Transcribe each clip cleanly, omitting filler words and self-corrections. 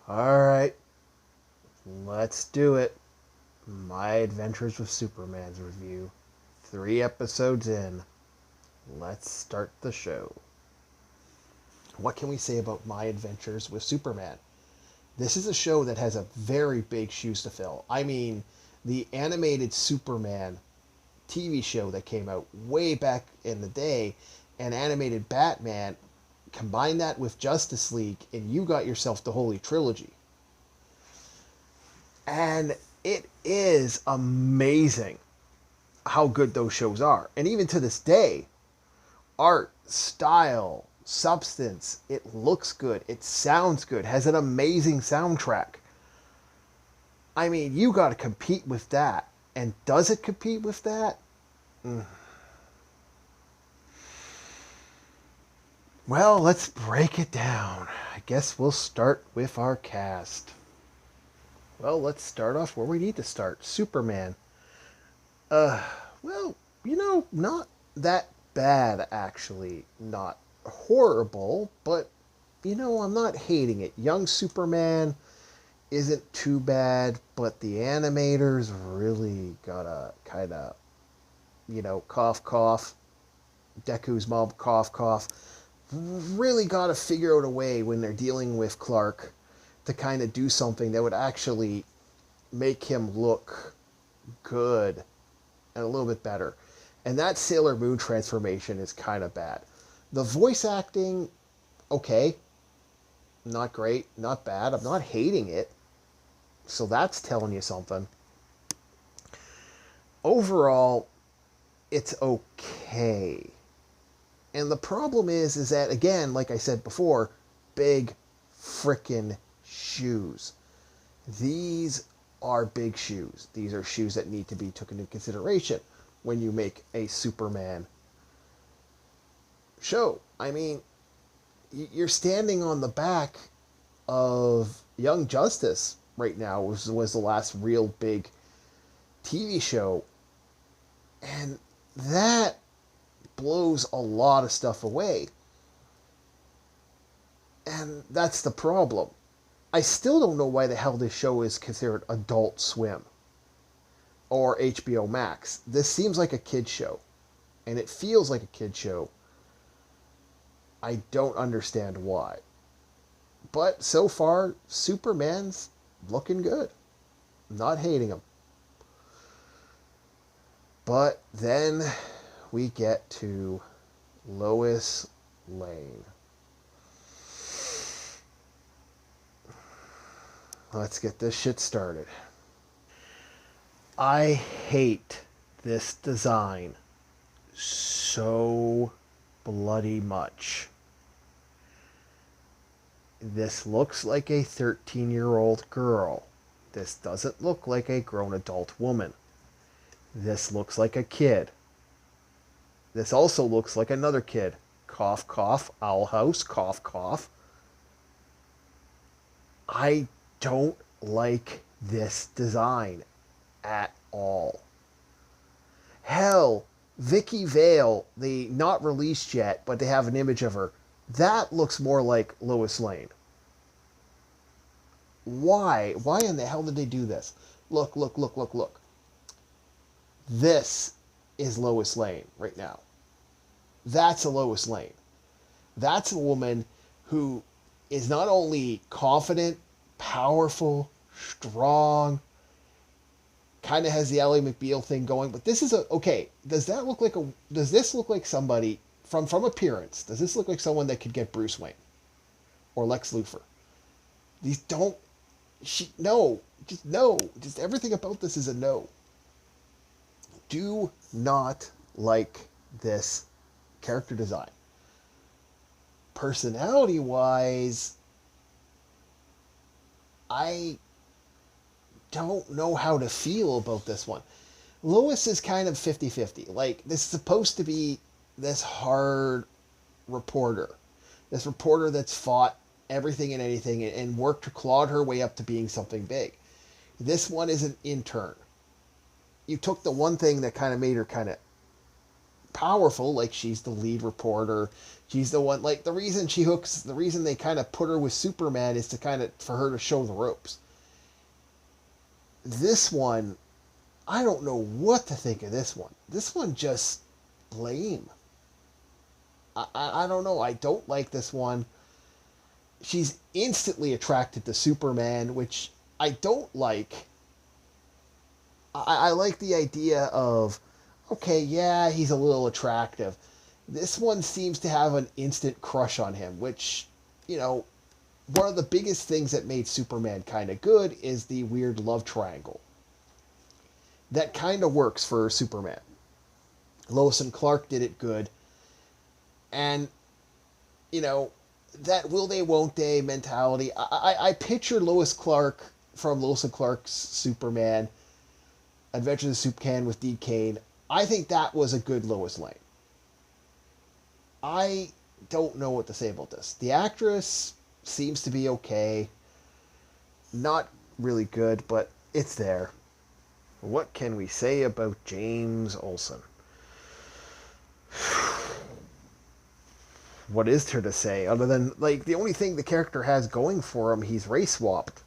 Alright, let's do it. My Adventures with Superman's review. 3 episodes in. Let's start the show. What can we say about My Adventures with Superman? This is a show that has a very big shoes to fill. I mean, the animated Superman TV show that came out way back in the day and animated Batman, combine that with Justice League, and you got yourself the Holy Trilogy. And it is amazing how good those shows are. And even to this day, art, style, substance, it looks good, it sounds good, has an amazing soundtrack. I mean, you got to compete with that. And does it compete with that? Well, let's break it down. I guess we'll start with our cast. Well, let's start off where we need to start. Superman. Well, not that bad, actually. Not horrible, but, I'm not hating it. Young Superman isn't too bad, but the animators really gotta kind of, cough, cough. Deku's mom, cough, cough. Really gotta figure out a way when they're dealing with Clark to kind of do something that would actually make him look good and a little bit better. And that Sailor Moon transformation is kind of bad. The voice acting, okay, not great, not bad. I'm not hating it. So that's telling you something. Overall, it's okay. And the problem is that, again, like I said before, big frickin' shoes. These are big shoes. These are shoes that need to be taken into consideration when you make a Superman show. I mean, you're standing on the back of Young Justice right now, was the last real big TV show. And that blows a lot of stuff away. And that's the problem. I still don't know why the hell this show is considered Adult Swim or HBO Max. This seems like a kid show, and it feels like a kid show. I don't understand why. But so far, Superman's looking good. Not hating him. But then we get to Lois Lane. Let's get this shit started. I hate this design so bloody much. This looks like a 13-year-old girl. This doesn't look like a grown adult woman. This looks like a kid. This also looks like another kid. Cough, cough, owl house, cough, cough. I don't like this design at all. Hell, Vicky Vale, the not released yet, but they have an image of her. That looks more like Lois Lane. Why? Why in the hell did they do this? Look, look, look, look, look. This is Lois Lane right now. That's a Lois Lane. That's a woman who is not only confident, powerful, strong, kind of has the Ally McBeal thing going, but this is okay. Does this look like somebody from appearance? Does this look like someone that could get Bruce Wayne or Lex Luthor? These don't. No, just no. Just everything about this is a no. Do not like this character design. Personality wise, I don't know how to feel about this one. Lois is kind of 50-50. Like, this is supposed to be this hard reporter. This reporter that's fought everything and anything and worked to clawed her way up to being something big. This one is an intern. You took the one thing that kind of made her kind of powerful. Like, she's the lead reporter. She's the one, like, the reason they kind of put her with Superman is to kind of, for her to show the ropes. This one, I don't know what to think of this one. This one just lame. I don't know. I don't like this one. She's instantly attracted to Superman, which I don't like. I like the idea of, okay, yeah, he's a little attractive. This one seems to have an instant crush on him, which, you know, one of the biggest things that made Superman kind of good is the weird love triangle. That kind of works for Superman. Lois and Clark did it good. And, you know, that will they, won't they mentality. I picture Lois Clark from Lois and Clark's Superman, Adventures of Superman with Dean Cain. I think that was a good Lois Lane. I don't know what to say about this. The actress seems to be okay. Not really good, but it's there. What can we say about James Olsen? What is there to say other than, like, the only thing the character has going for him, he's race swapped.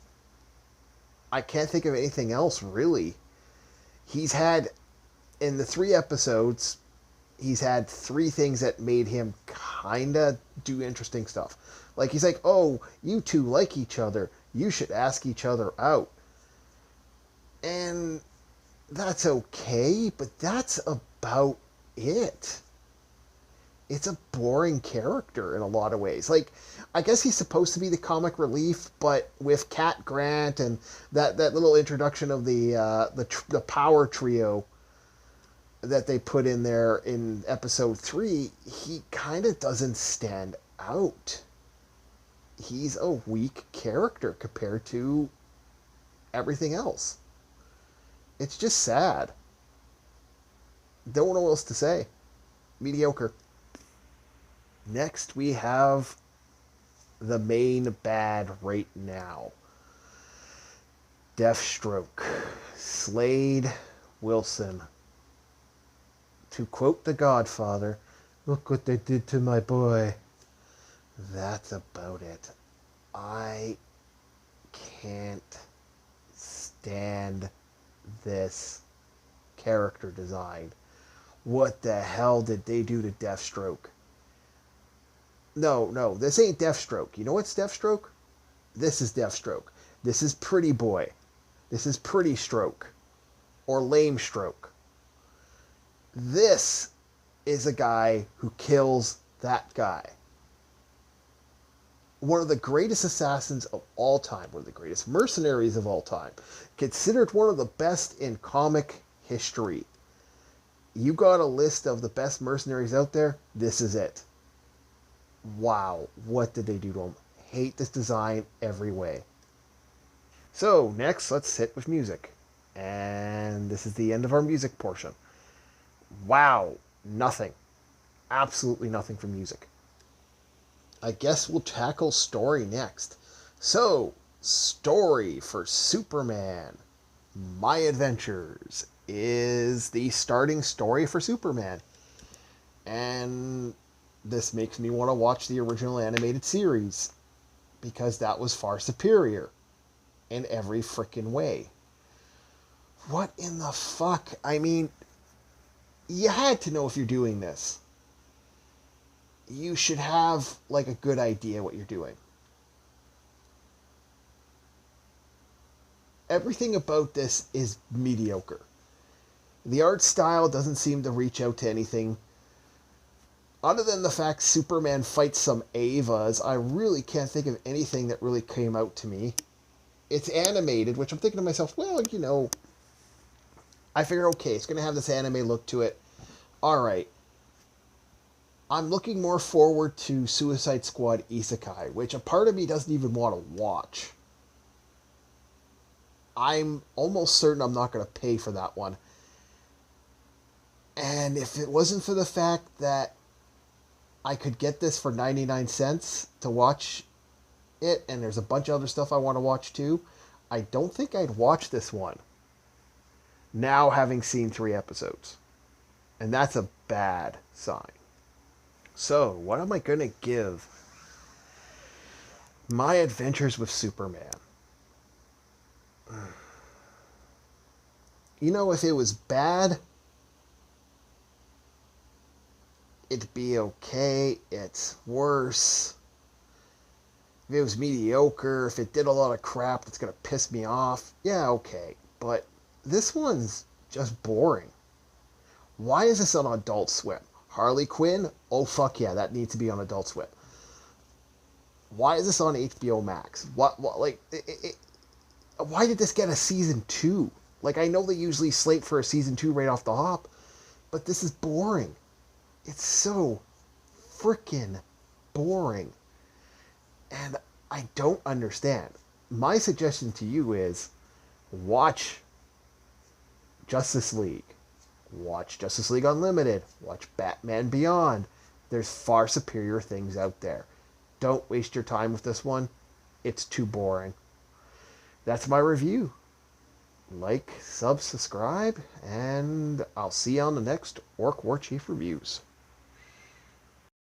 I can't think of anything else, really. He's had, in the 3 episodes, he's had 3 things that made him kind of do interesting stuff. Like, he's like, oh, you two like each other. You should ask each other out. And that's okay, but that's about it. It's a boring character in a lot of ways. Like, I guess he's supposed to be the comic relief, but with Cat Grant and that little introduction of the power trio that they put in there in episode 3, he kind of doesn't stand out. He's a weak character compared to everything else. It's just sad. Don't know what else to say. Mediocre. Next, we have the main bad right now. Deathstroke. Slade Wilson. To quote The Godfather, look what they did to my boy. That's about it. I can't stand this character design. What the hell did they do to Deathstroke? No, this ain't Deathstroke. You know what's Deathstroke? This is Deathstroke. This is Pretty Boy. This is Pretty Stroke. Or Lame Stroke. This is a guy who kills that guy. One of the greatest assassins of all time. One of the greatest mercenaries of all time. Considered one of the best in comic history. You got a list of the best mercenaries out there? This is it. Wow, what did they do to him? Hate this design every way. So, next, let's hit with music. And this is the end of our music portion. Wow, nothing. Absolutely nothing for music. I guess we'll tackle story next. So, story for Superman. My Adventures is the starting story for Superman. And this makes me want to watch the original animated series because that was far superior in every frickin' way. What in the fuck? I mean, you had to know if you're doing this. You should have, like, a good idea what you're doing. Everything about this is mediocre. The art style doesn't seem to reach out to anything. Other than the fact Superman fights some Avas, I really can't think of anything that really came out to me. It's animated, which I'm thinking to myself, well, you know, I figure, okay, it's going to have this anime look to it. Alright. I'm looking more forward to Suicide Squad Isekai, which a part of me doesn't even want to watch. I'm almost certain I'm not going to pay for that one. And if it wasn't for the fact that I could get this for 99 cents to watch it, and there's a bunch of other stuff I want to watch too, I don't think I'd watch this one. Now having seen 3 episodes. And that's a bad sign. So, what am I going to give My Adventures with Superman? You know, if it was bad, it'd be okay. It's worse. If it was mediocre, if it did a lot of crap that's going to piss me off, yeah, okay. But this one's just boring. Why is this on Adult Swim? Harley Quinn? Oh, fuck yeah, that needs to be on Adult Swim. Why is this on HBO Max? Why did this get a season 2? Like, I know they usually slate for a season 2 right off the hop, but this is boring. It's so freaking boring. And I don't understand. My suggestion to you is watch Justice League. Watch Justice League Unlimited. Watch Batman Beyond. There's far superior things out there. Don't waste your time with this one. It's too boring. That's my review. Like, subscribe, and I'll see you on the next Orc War Chief Reviews.